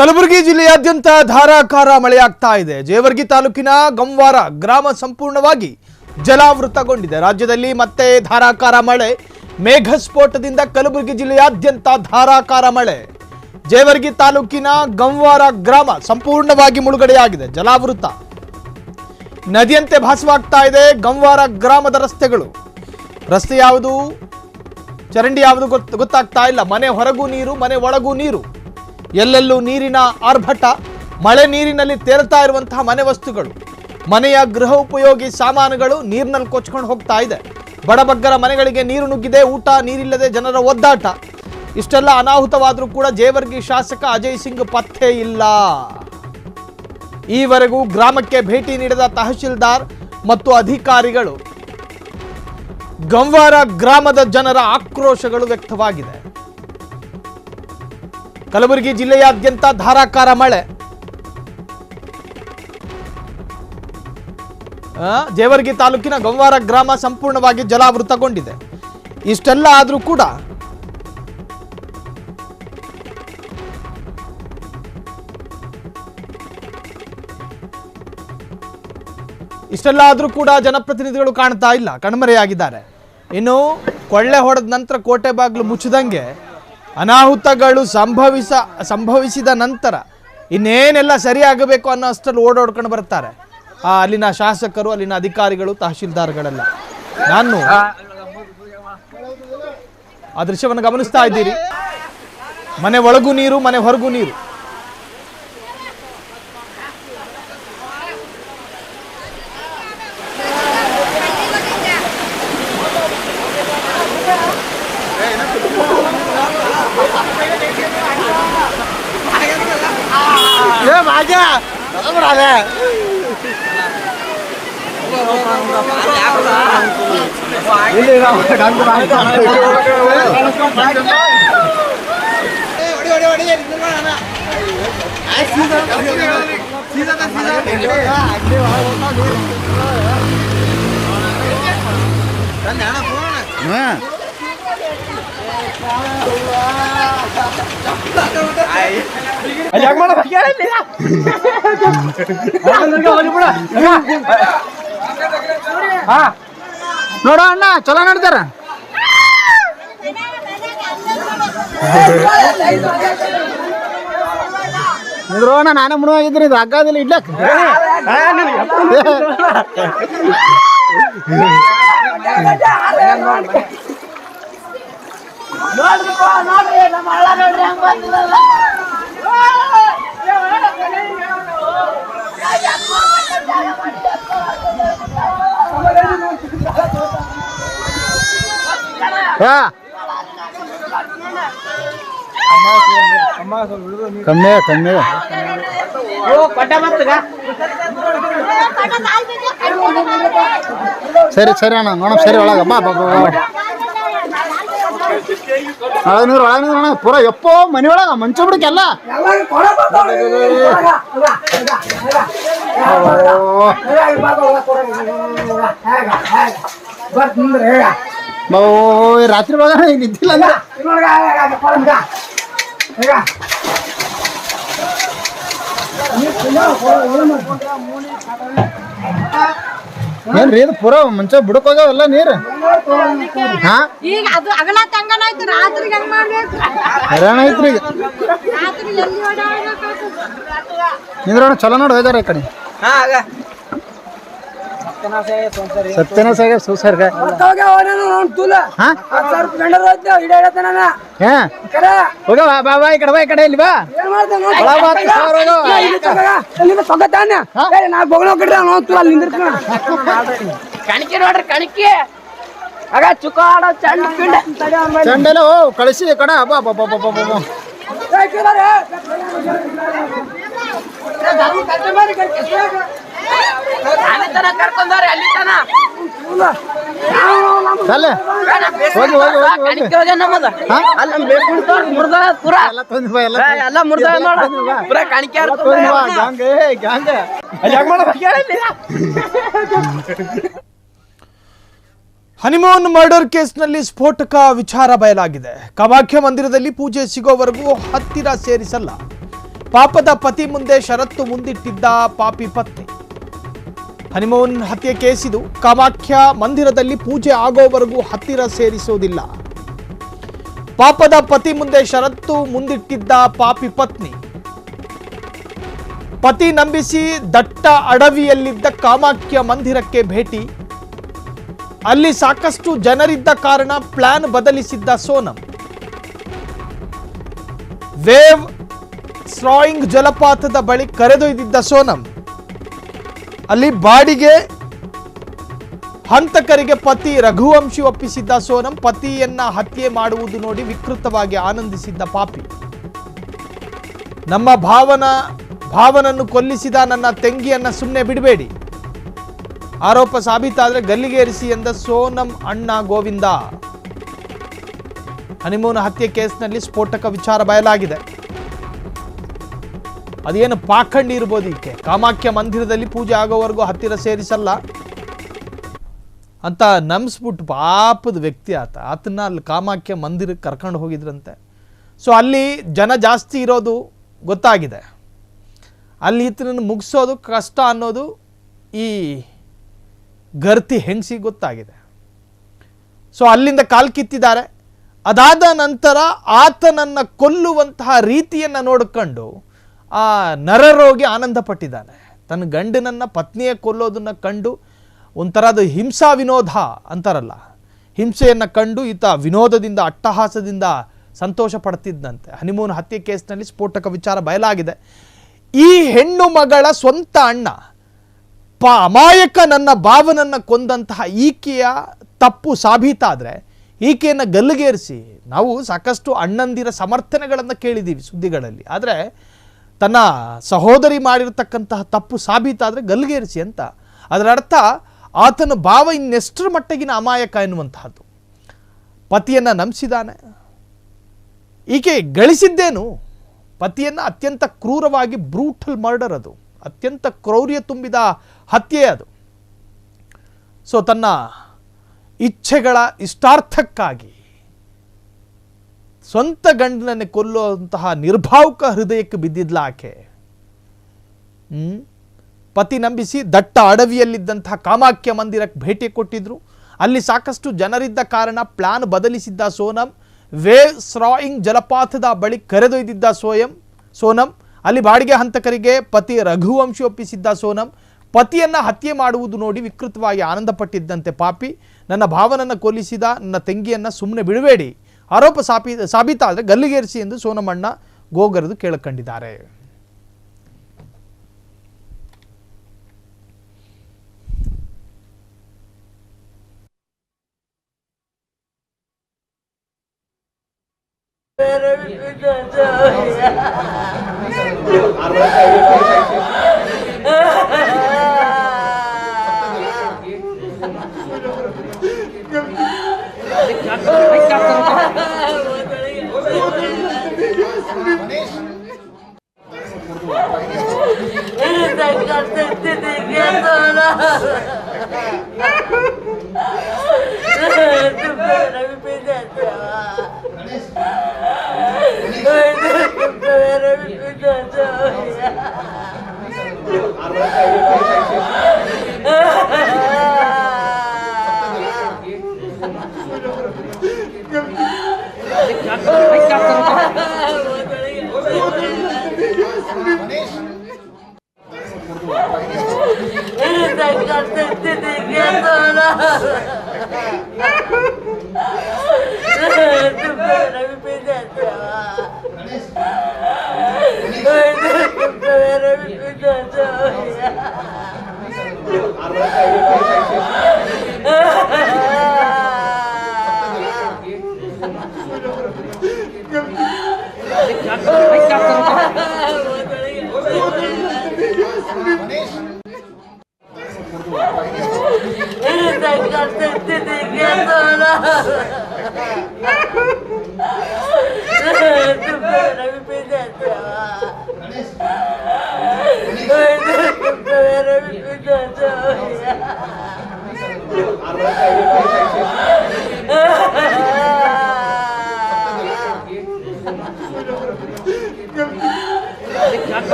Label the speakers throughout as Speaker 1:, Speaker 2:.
Speaker 1: ಕಲಬುರಗಿ ಜಿಲ್ಲೆಯಾದ್ಯಂತ ಧಾರಾಕಾರ ಮಳೆಯಾಗ್ತಾ ಇದೆ. ಜೇವರ್ಗಿ ತಾಲೂಕಿನ ಗಂವಾರ ಗ್ರಾಮ ಸಂಪೂರ್ಣವಾಗಿ ಜಲಾವೃತಗೊಂಡಿದೆ. ರಾಜ್ಯದಲ್ಲಿ ಮತ್ತೆ ಧಾರಾಕಾರ ಮಳೆ. ಮೇಘಸ್ಫೋಟದಿಂದ ಕಲಬುರಗಿ ಜಿಲ್ಲೆಯಾದ್ಯಂತ ಧಾರಾಕಾರ ಮಳೆ. ಜೇವರ್ಗಿ ತಾಲೂಕಿನ ಗಂವಾರ ಗ್ರಾಮ ಸಂಪೂರ್ಣವಾಗಿ ಮುಳುಗಡೆಯಾಗಿದೆ. ಜಲಾವೃತ ನದಿಯಂತೆ ಭಾಸವಾಗ್ತಾ ಇದೆ ಗಂವಾರ ಗ್ರಾಮದ ರಸ್ತೆಗಳು. ರಸ್ತೆ ಯಾವುದು, ಚರಂಡಿ ಯಾವುದು ಗೊತ್ತಾಗ್ತಾ ಇಲ್ಲ. ಮನೆ ಹೊರಗೂ ನೀರು, ಮನೆ ಒಳಗೂ ನೀರು, ಎಲ್ಲೆಲ್ಲೂ ನೀರಿನ ಆರ್ಭಟ. ಮಳೆ ನೀರಿನಲ್ಲಿ ತೇಲ್ತಾ ಇರುವಂತಹ ಮನೆ ವಸ್ತುಗಳು, ಮನೆಯ ಗೃಹ ಉಪಯೋಗಿ ಸಾಮಾನುಗಳು ನೀರಿನಲ್ಲಿ ಕೊಚ್ಕೊಂಡು ಹೋಗ್ತಾ ಇದೆ. ಬಡಬಗ್ಗರ ಮನೆಗಳಿಗೆ ನೀರು ನುಗ್ಗಿದೆ. ಊಟ ನೀರಿಲ್ಲದೆ ಜನರ ಒದ್ದಾಟ. ಇಷ್ಟೆಲ್ಲ ಅನಾಹುತವಾದರೂ ಕೂಡ ಜೇವರ್ಗಿ ಶಾಸಕ ಅಜಯ್ ಸಿಂಗ್ ಪತ್ತೆ ಇಲ್ಲ. ಈವರೆಗೂ ಗ್ರಾಮಕ್ಕೆ ಭೇಟಿ ನೀಡಿದ ತಹಶೀಲ್ದಾರ್ ಮತ್ತು ಅಧಿಕಾರಿಗಳು. ಗಂವಾರ ಗ್ರಾಮದ ಜನರ ಆಕ್ರೋಶಗಳು ವ್ಯಕ್ತವಾಗಿದೆ. ಕಲಬುರಗಿ ಜಿಲ್ಲೆಯಾದ್ಯಂತ ಧಾರಾಕಾರ ಮಳೆ. ಜೇವರ್ಗಿ ತಾಲೂಕಿನ ಗಂವಾರ ಗ್ರಾಮ ಸಂಪೂರ್ಣವಾಗಿ ಜಲಾವೃತಗೊಂಡಿದೆ. ಇಷ್ಟೆಲ್ಲ ಆದರೂ ಕೂಡ ಜನಪ್ರತಿನಿಧಿಗಳು ಕಾಣ್ತಾ ಇಲ್ಲ, ಕಣ್ಮರೆಯಾಗಿದ್ದಾರೆ. ಇನ್ನು ಕೊಳ್ಳೆ ಹೊಡೆದ ನಂತರ ಕೋಟೆ ಬಾಗಿಲು ಮುಚ್ಚಿದಂಗೆ ಅನಾಹುತಗಳು ಸಂಭವಿಸಿದ ನಂತರ ಇನ್ನೇನೆಲ್ಲ ಸರಿಯಾಗಬೇಕು ಅನ್ನೋ ಅಷ್ಟರಲ್ಲಿ ಓಡಾಡ್ಕೊಂಡು ಬರ್ತಾರೆ ಅಲ್ಲಿನ ಶಾಸಕರು, ಅಲ್ಲಿನ ಅಧಿಕಾರಿಗಳು, ತಹಶೀಲ್ದಾರ್ಗಳೆಲ್ಲ. ನಾನು ಆ ದೃಶ್ಯವನ್ನು ಗಮನಿಸ್ತಾ ಇದ್ದೀರಿ. ಮನೆ ಒಳಗೂ ನೀರು, ಮನೆ ಹೊರಗೂ ನೀರು.
Speaker 2: ನೋಡ ಅಣ್ಣ ಚಲೋ ನೋಡ್ತಾರ. ನಿದ್ರೋಣ ನಾನೇ ಮುಳುವಾಗಿದ್ರಿ. ಇದು ಹಗ್ಗದಿಲ್ಲ ಇಡ್ಲಕ್. ಕಮ್ಮಿ ಸರಿ ಸರಿ ಅಣ್ಣ ನೋಡ. ಸರಿ ಒಳಗ ಬಾ ಬಾ ಒಳಗ ಅಣ್ಣ ಪೂರ ಎಪ್ಪೋ ಮನೆ ಒಳಗ ಮಂಚ ಬಿಡಕ್ಕೆಲ್ಲ. ರಾತ್ರಿ ಬಾಗ ನಿದ್ದಿಲ್ಲ ಏನ್ರಿ ಇದು ಪೂರ ಮುಂಚೆ ಬಿಡಕ್ ಹೋಗ್ಯಾವಲ್ಲ ನೀರು. ಹೈರಾಣ ಐತ್ರಿ. ನಿಂದ್ರೋಣ ಚಲೋ ನೋಡಿ ಹೋಗ್ಯಾರ ಈ ಕಡೆ. ಸತ್ಯನ ಸಾಗ ಸುಸರ್ಗ ಹೋಗ ಬಾಬಾ ಈ ಕಡೆ ಬಾ. ಈ ಕಡೆ ಇಲ್ಲಿ ಬಾ.
Speaker 3: ಕಣಿಕೆ ನೋಡ್ರಿ, ಕಣಿಕೆ ಆಗ ಚುಕ್ಕಾಡ
Speaker 2: ಚಂಡೆಲ್ಲ ಹೋ ಕಳಿಸಿ ಕಡ ಬಾ ಬಾ ಬಾ ಬಾ ಬಾ.
Speaker 3: ಕರ್ಕೊಂಡ್ರೆ ಅಲ್ಲಿ ತನ
Speaker 1: ಹನಿಮೂನ್ ಮರ್ಡರ್ ಕೇಸ್ನಲ್ಲಿ ಸ್ಫೋಟಕ ವಿಚಾರ ಬಯಲಾಗಿದೆ. ಕಾಮಾಖ್ಯ ಮಂದಿರದಲ್ಲಿ ಪೂಜೆ ಸಿಗೋವರೆಗೂ ಹತ್ತಿರ ಸೇರಿಸಲ್ಲ. ಪಾಪದ ಪತಿ ಮುಂದೆ ಷರತ್ತು ಮುಂದಿಟ್ಟಿದ್ದ ಪಾಪಿ ಪತ್ನಿ. ಹನಿಮೂನ್ ಹತ್ಯೆ ಕೇಸಿದು. ಕಾಮಾಖ್ಯ ಮಂದಿರದಲ್ಲಿ ಪೂಜೆ ಆಗೋವರೆಗೂ ಹತ್ತಿರ ಸೇರಿಸುವುದಿಲ್ಲ. ಪಾಪದ ಪತಿ ಮುಂದೆ ಷರತ್ತು ಮುಂದಿಟ್ಟಿದ್ದ ಪಾಪಿ ಪತ್ನಿ. ಪತಿ ನಂಬಿಸಿ ದಟ್ಟ ಅಡವಿಯಲ್ಲಿದ್ದ ಕಾಮಾಖ್ಯ ಮಂದಿರಕ್ಕೆ ಭೇಟಿ. ಅಲ್ಲಿ ಸಾಕಷ್ಟು ಜನರಿದ್ದ ಕಾರಣ ಪ್ಲಾನ್ ಬದಲಿಸಿದ್ದ ಸೋನಂ. ವೇವ್ ಸ್ರಾಯಿಂಗ್ ಜಲಪಾತದ ಬಳಿ ಕರೆದೊಯ್ದಿದ್ದ ಸೋನಂ. ಅಲ್ಲಿ ಬಾಡಿಗೆ ಹಂತಕರಿಗೆ ಪತಿ ರಘುವಂಶಿ ಒಪ್ಪಿಸಿದ್ದ ಸೋನಂ. ಪತಿಯನ್ನ ಹತ್ಯೆ ಮಾಡುವುದು ನೋಡಿ ವಿಕೃತವಾಗಿ ಆನಂದಿಸಿದ್ದ ಪಾಪಿ. ನಮ್ಮ ಭಾವನನ್ನು ಕೊಲ್ಲಿಸಿದ ನನ್ನ ತಂಗಿಯನ್ನ ಸುಮ್ಮನೆ ಬಿಡಬೇಡಿ. ಆರೋಪ ಸಾಬೀತಾದರೆ ಗಲ್ಲಿಗೇರಿಸಿ ಎಂದ ಸೋನಂ ಅಣ್ಣ ಗೋವಿಂದ. ಹನಿಮೂನ್ ಹತ್ಯೆ ಕೇಸ್ನಲ್ಲಿ ಸ್ಫೋಟಕ ವಿಚಾರ ಬಯಲಾಗಿದೆ. ಅದೇನು ಪಾಖಂಡಿ ಇರ್ಬೋದು. ಈಕೆ ಕಾಮಾಖ್ಯ ಮಂದಿರದಲ್ಲಿ ಪೂಜೆ ಆಗೋವರೆಗೂ ಹತ್ತಿರ ಸೇರಿಸಲ್ಲ ಅಂತ ನಂಬಿಸ್ಬಿಟ್ಟು ಪಾಪದ ವ್ಯಕ್ತಿ ಆತನ ಅಲ್ಲಿ ಕಾಮಾಖ್ಯ ಮಂದಿರಕ್ಕೆ ಕರ್ಕೊಂಡು ಹೋಗಿದ್ರಂತೆ. ಸೊ ಅಲ್ಲಿ ಜನ ಜಾಸ್ತಿ ಇರೋದು ಗೊತ್ತಾಗಿದೆ. ಅಲ್ಲಿ ಈತನನ್ನು ಮುಗಿಸೋದು ಕಷ್ಟ ಅನ್ನೋದು ಈ ಗರ್ತಿ ಹೆಂಗಸಿಗೆ ಗೊತ್ತಾಗಿದೆ. ಸೊ ಅಲ್ಲಿಂದ ಕಾಲು ಕಿತ್ತಿದ್ದಾರೆ. ಅದಾದ ನಂತರ ಆತನನ್ನು ಕೊಲ್ಲುವಂತಹ ರೀತಿಯನ್ನು ನೋಡಿಕೊಂಡು ಆ ನರರೋಗಿ ಆನಂದ ಪಟ್ಟಿದ್ದಾನೆ. ತನ್ನ ಗಂಡನನ್ನು ಪತ್ನಿಯೇ ಕೊಲ್ಲೋದನ್ನು ಕಂಡು ಒಂಥರದ ಹಿಂಸಾ ವಿನೋದ ಅಂತಾರಲ್ಲ, ಹಿಂಸೆಯನ್ನು ಕಂಡು ಈತ ವಿನೋದದಿಂದ ಅಟ್ಟಹಾಸದಿಂದ ಸಂತೋಷ ಪಡ್ತಿದ್ದಂತೆ. ಹನಿಮೂನ್ ಹತ್ಯೆ ಕೇಸ್ನಲ್ಲಿ ಸ್ಫೋಟಕ ವಿಚಾರ ಬಯಲಾಗಿದೆ. ಈ ಹೆಣ್ಣು ಮಗಳ ಸ್ವಂತ ಅಣ್ಣ ಅಮಾಯಕ ನನ್ನ ಭಾವನನ್ನು ಕೊಂದಂತಹ ಈಕೆಯ ತಪ್ಪು ಸಾಬೀತಾದರೆ ಈಕೆಯನ್ನು ಗಲ್ಲಿಗೇರಿಸಿ, ನಾವು ಸಾಕಷ್ಟು ಅಣ್ಣಂದಿರ ಸಮರ್ಥನೆಗಳನ್ನು ಕೇಳಿದ್ದೀವಿ ಸುದ್ದಿಗಳಲ್ಲಿ, ಆದರೆ ತನ್ನ ಸಹೋದರಿ ಮಾಡಿರ್ತಕ್ಕಂತಹ ತಪ್ಪು ಸಾಬೀತಾದರೆ ಗಲ್ಲಿಗೇರಿಸಿ ಅಂತ. ಅದರ ಅರ್ಥ ಆತನ ಭಾವ ಇನ್ನೆಷ್ಟರ ಮಟ್ಟಿಗಿನ ಅಮಾಯಕ ಎನ್ನುವಂತಹದ್ದು. ಪತಿಯನ್ನು ನಂಬಿಸಿದ್ದಾನೆ. ಈಕೆ ಗಳಿಸಿದ್ದೇನು? ಪತಿಯನ್ನು ಅತ್ಯಂತ ಕ್ರೂರವಾಗಿ ಬ್ರೂಟಲ್ ಮರ್ಡರ್, ಅದು ಅತ್ಯಂತ ಕ್ರೌರ್ಯ ತುಂಬಿದ ಹತ್ಯೆ ಅದು. ಸೊ ತನ್ನ ಇಚ್ಛೆಗಳ ಇಷ್ಟಾರ್ಥಕ್ಕಾಗಿ ಸ್ವಂತ ಗಂಡನನ್ನೇ ಕೊಲ್ಲುವಂತಹ ನಿರ್ಭಾವುಕ ಹೃದಯಕ್ಕೆ ಬಿದ್ದಿದ್ಲ ಆಕೆ. ಪತಿ ನಂಬಿಸಿ ದಟ್ಟ ಅಡವಿಯಲ್ಲಿದ್ದಂತಹ ಕಾಮಾಖ್ಯ ಮಂದಿರಕ್ಕೆ ಭೇಟಿ ಕೊಟ್ಟಿದ್ರು. ಅಲ್ಲಿ ಸಾಕಷ್ಟು ಜನರಿದ್ದ ಕಾರಣ ಪ್ಲಾನ್ ಬದಲಿಸಿದ್ದ ಸೋನಂ. ವೇವ್ ಸ್ರಾಯಿಂಗ್ ಜಲಪಾತದ ಬಳಿ ಕರೆದೊಯ್ದಿದ್ದ ಸೋನಂ. ಅಲ್ಲಿ ಬಾಡಿಗೆ ಹಂತಕರಿಗೆ ಪತಿ ರಘುವಂಶಿ ಒಪ್ಪಿಸಿದ್ದ ಸೋನಂ. ಪತಿಯನ್ನು ಹತ್ಯೆ ಮಾಡುವುದು ನೋಡಿ ವಿಕೃತವಾಗಿ ಆನಂದ ಪಟ್ಟಿದ್ದಂತೆ ಪಾಪಿ. ನನ್ನ ಭಾವನನ್ನು ಕೊಲ್ಲಿಸಿದ ನನ್ನ ತಂಗಿಯನ್ನು ಸುಮ್ಮನೆ ಬಿಡಬೇಡಿ. ಆರೋಪ ಸಾಬೀತಾದರೆ ಗಲ್ಲಿಗೇರಿಸಿ ಎಂದು ಸೋನಮಣ್ಣ ಗೋಗರೆದು ಕೇಳಿಕೊಂಡಿದ್ದಾರೆ.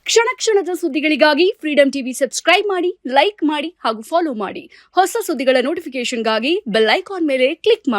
Speaker 4: ಕ್ಷಣ ಕ್ಷಣದ ಸುದ್ದಿಗಳಿಗಾಗಿ ಫ್ರೀಡಂ ಟಿವಿ ಸಬ್ಸ್ಕ್ರೈಬ್ ಮಾಡಿ, ಲೈಕ್ ಮಾಡಿ ಹಾಗೂ ಫಾಲೋ ಮಾಡಿ. ಹೊಸ ಸುದ್ದಿಗಳ ನೋಟಿಫಿಕೇಶನ್ಗಾಗಿ ಬೆಲ್ ಐಕಾನ್ ಮೇಲೆ ಕ್ಲಿಕ್ ಮಾಡಿ.